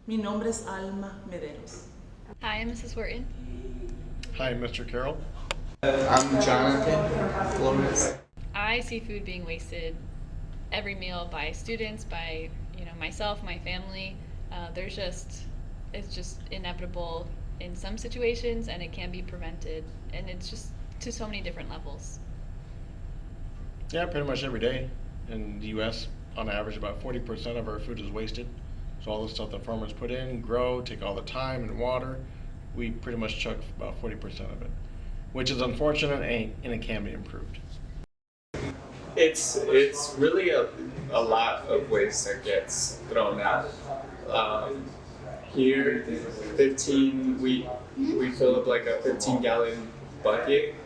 Mi nombre es Alma Mederos. Hi, Mrs. Wharton. Hi, Mr. Carroll. I'm Jonathan Flores. I see food being wasted every meal by students, by myself, my family. It's just inevitable in some situations, and it can be prevented, and it's just to so many different levels. Yeah, pretty much every day in the U.S., on average, about 40% of our food is wasted. So all the stuff that farmers put in, grow, take all the time and water, we pretty much chuck about 40% of it, which is unfortunate and it can be improved. It's really a lot of waste that gets thrown out. Here, 15 we fill up like a 15-gallon bucket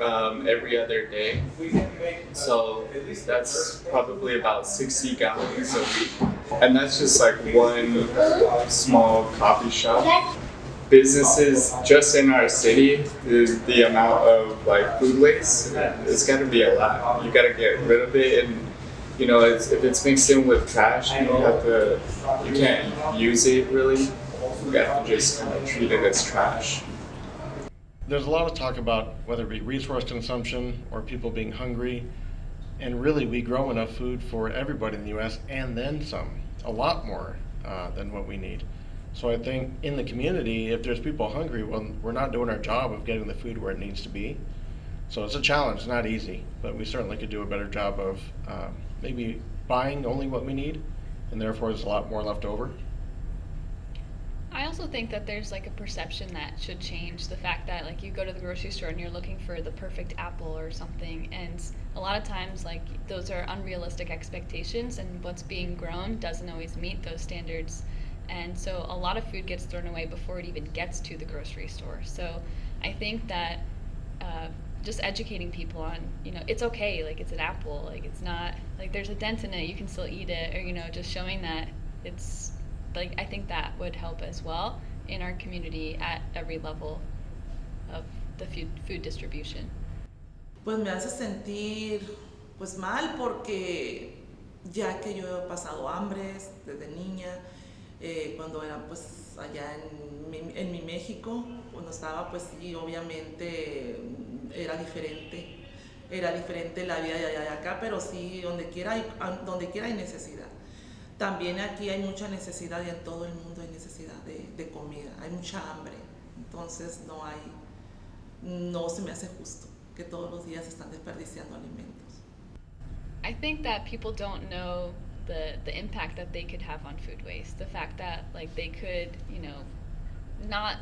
every other day. So that's probably about 60 gallons a week. And that's just like one small coffee shop. Businesses just in our city, the amount of like food waste, it's got to be a lot. You got to get rid of it, and if it's mixed in with trash, you can't use it really. You have to just kind of treat it as trash. There's a lot of talk about whether it be resource consumption or people being hungry, and really we grow enough food for everybody in the U.S. and then some, a lot more than what we need. So I think in the community, if there's people hungry, well, we're not doing our job of getting the food where it needs to be. So it's a challenge, it's not easy, but we certainly could do a better job of maybe buying only what we need, and therefore there's a lot more left over. I also think that there's like a perception that should change. The fact that like you go to the grocery store and you're looking for the perfect apple or something, and a lot of times like those are unrealistic expectations, and what's being grown doesn't always meet those standards. And so a lot of food gets thrown away before it even gets to the grocery store. So I think that just educating people on, it's okay, like it's an apple, like it's not, like there's a dent in it, you can still eat it, or, just showing that it's, like, I think that would help as well in our community at every level of the food distribution. Pues me hace sentir pues mal porque ya que yo he pasado hambres desde niña, cuando era pues allá en mi México, cuando estaba pues sí, obviamente era diferente la vida de allá de acá, pero sí, donde quiera hay necesidad. También aquí hay mucha necesidad y en todo el mundo hay necesidad de comida, hay mucha hambre, entonces no se me hace justo que todos los días se están desperdiciando alimentos. I think that people don't know the impact that they could have on food waste. The fact that like they could, not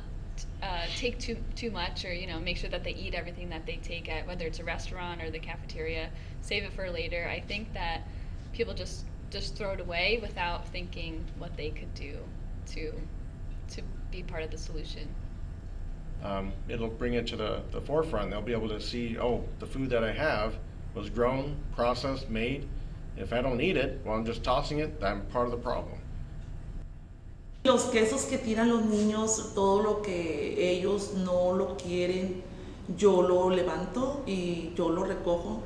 take too much, or make sure that they eat everything that they take at whether it's a restaurant or the cafeteria, save it for later. I think that people just throw it away without thinking what they could do to be part of the solution. It'll bring it to the forefront. They'll be able to see, oh, the food that I have was grown, processed, made. If I don't eat it, well, I'm just tossing it, I'm part of the problem. Los quesos que tiran los niños, todo lo que ellos no lo quieren, yo lo levanto y yo lo recojo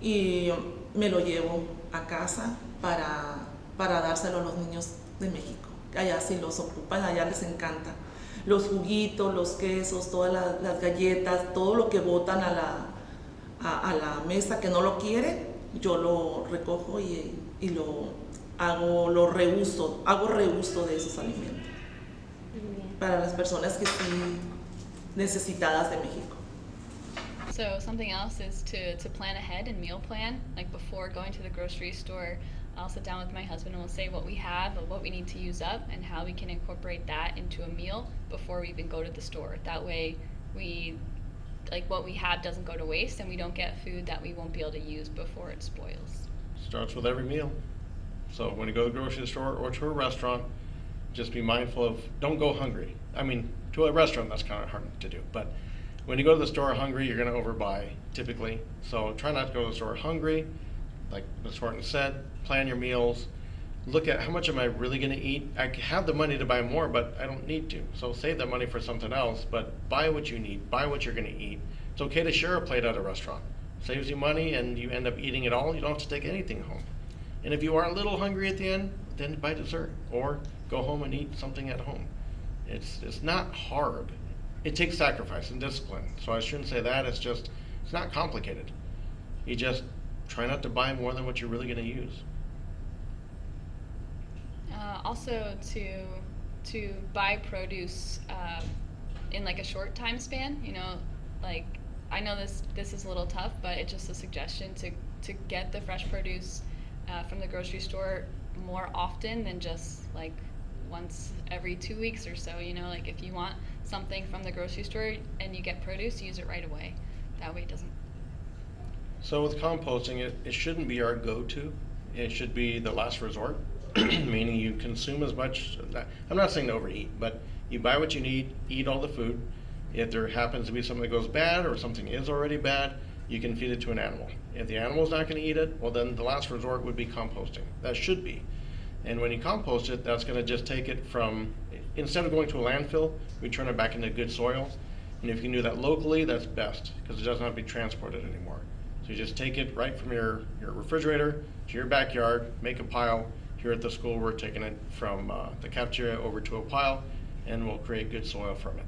y me lo llevo a casa para dárselo a los niños de México. Allá sí los ocupan, allá les encanta. Los juguitos, los quesos, todas las galletas, todo lo que botan a la mesa que no lo quieren, yo lo recojo y hago reuso de esos alimentos para las personas que sí necesitadas de México. So something else is to plan ahead and meal plan. Like before going to the grocery store, I'll sit down with my husband and we'll say what we have and what we need to use up and how we can incorporate that into a meal before we even go to the store. That way what we have doesn't go to waste, and we don't get food that we won't be able to use before it spoils. Starts with every meal. So when you go to the grocery store or to a restaurant, just be mindful of, don't go hungry. I mean, to a restaurant, that's kind of hard to do, but when you go to the store hungry, you're going to overbuy typically. So try not to go to the store hungry. Like Ms. Horton said, plan your meals. Look at how much am I really going to eat. I have the money to buy more, but I don't need to. So save that money for something else, but buy what you need. Buy what you're going to eat. It's okay to share a plate at a restaurant. Saves you money and you end up eating it all. You don't have to take anything home. And if you are a little hungry at the end, then buy dessert or go home and eat something at home. It's not hard. It takes sacrifice and discipline. So I shouldn't say that. It's not complicated. You just try not to buy more than what you're really going to use. Also, to buy produce in like a short time span, like I know this is a little tough, but it's just a suggestion to get the fresh produce from the grocery store more often than just like once every 2 weeks or so. Like if you want something from the grocery store and you get produce, use it right away. That way it doesn't. So with composting, it shouldn't be our go-to. It should be the last resort, meaning you consume as much. I'm not saying to overeat, but you buy what you need, eat all the food. If there happens to be something that goes bad or something is already bad, you can feed it to an animal. If the animal's not going to eat it, well then the last resort would be composting. That should be. And when you compost it, that's going to just take it from, instead of going to a landfill, we turn it back into good soil. And if you can do that locally, that's best, because it doesn't have to be transported anymore. So you just take it right from your refrigerator to your backyard, make a pile. Here at the school, we're taking it from the cafeteria over to a pile, and we'll create good soil from it.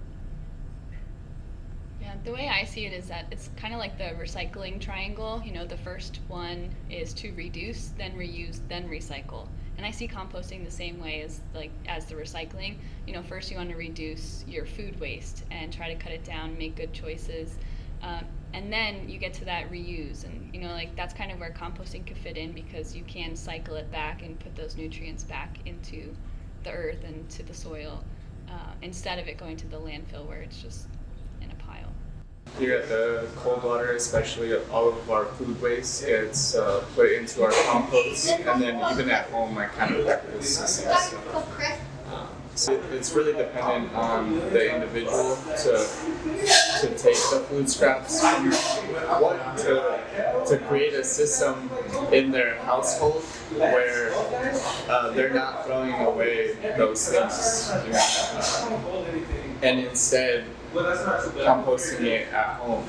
Yeah, the way I see it is that it's kind of like the recycling triangle. The first one is to reduce, then reuse, then recycle. And I see composting the same way as the recycling. First you want to reduce your food waste and try to cut it down, make good choices. And then you get to that reuse, and that's kind of where composting could fit in, because you can cycle it back and put those nutrients back into the earth and to the soil, instead of it going to the landfill where it's just in a pile. Here at the Coldwater, especially all of our food waste gets put into our compost, and then even at home I kind of practice this. So it's really dependent on the individual to take the food scraps from to create a system in their household where they're not throwing away those things, and instead composting it at home.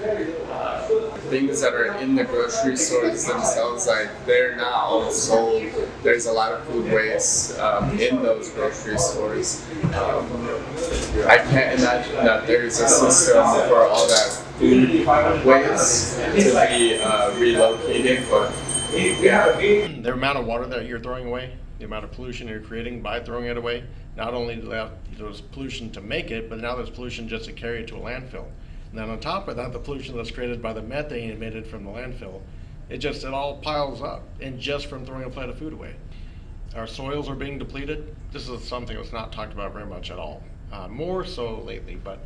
Things that are in the grocery stores themselves, they're not all sold. There's a lot of food waste in those grocery stores. I can't imagine that there's a system for all that food waste to be relocated, but yeah. The amount of water that you're throwing away, the amount of pollution you're creating by throwing it away, not only do there's pollution to make it, but now there's pollution just to carry it to a landfill. And then on top of that, the pollution that's created by the methane emitted from the landfill, it all piles up, and just from throwing a plate of food away. Our soils are being depleted. This is something that's not talked about very much at all. More so lately, but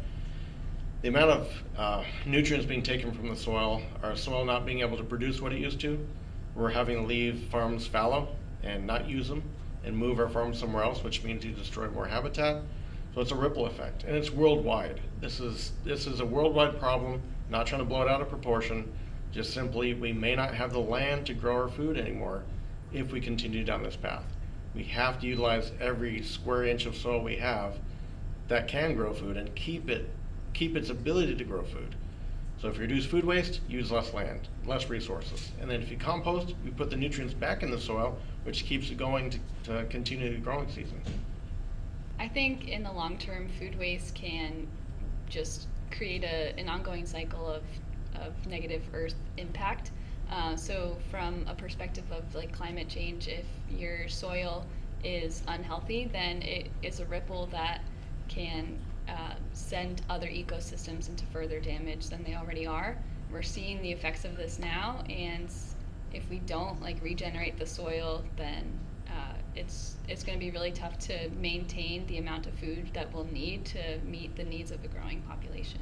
the amount of nutrients being taken from the soil, our soil not being able to produce what it used to, we're having to leave farms fallow and not use them and move our farms somewhere else, which means you destroy more habitat. So it's a ripple effect, and it's worldwide. This is a worldwide problem, not trying to blow it out of proportion, just simply we may not have the land to grow our food anymore if we continue down this path. We have to utilize every square inch of soil we have that can grow food and keep its ability to grow food. So if you reduce food waste, use less land, less resources. And then if you compost, you put the nutrients back in the soil, which keeps it going to continue the growing season. I think in the long term, food waste can just create an ongoing cycle of negative earth impact. So from a perspective of climate change, if your soil is unhealthy, then it is a ripple that can send other ecosystems into further damage than they already are. We're seeing the effects of this now, and if we don't regenerate the soil, then it's going to be really tough to maintain the amount of food that we'll need to meet the needs of a growing population.